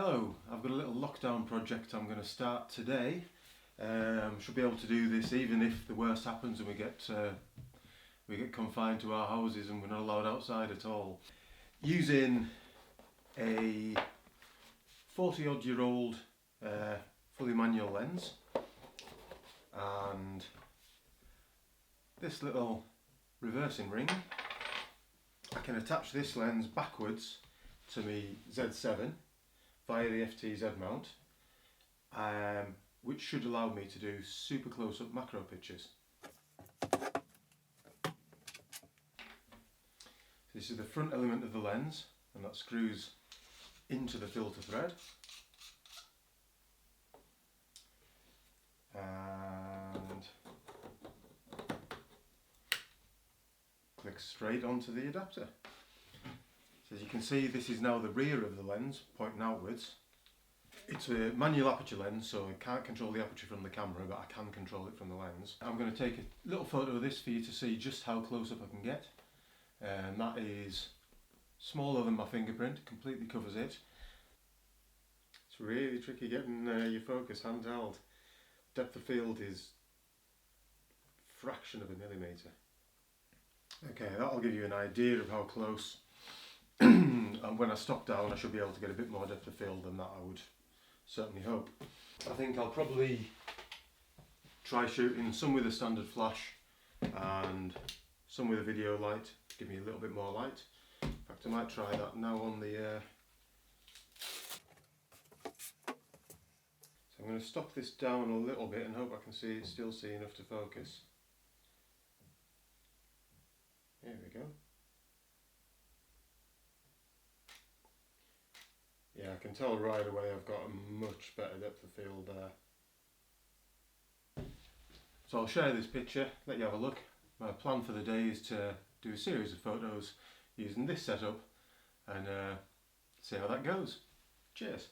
Hello, I've got a little lockdown project I'm going to start today. Should be able to do this even if the worst happens and we get confined to our houses and we're not allowed outside at all. Using a 40-odd year old fully manual lens and this little reversing ring, I can attach this lens backwards to my Z7 via the FTZ mount, which should allow me to do super close-up macro pictures. This is the front element of the lens, and that screws into the filter thread. And click straight onto the adapter. So as you can see, this is now the rear of the lens, pointing outwards. It's a manual aperture lens, so I can't control the aperture from the camera, but I can control it from the lens. I'm going to take a little photo of this for you to see just how close up I can get. And that is smaller than my fingerprint, completely covers it. It's really tricky getting your focus handheld. Depth of field is a fraction of a millimetre. Okay, that'll give you an idea of how close. And when I stop down I should be able to get a bit more depth of field than that, I would certainly hope. I think I'll probably try shooting some with a standard flash and some with a video light to give me a little bit more light. In fact, I might try that now on the So I'm going to stop this down a little bit and hope I can still see enough to focus. There we go. Yeah, I can tell right away I've got a much better depth of field there. So I'll share this picture, let you have a look. My plan for the day is to do a series of photos using this setup and see how that goes. Cheers.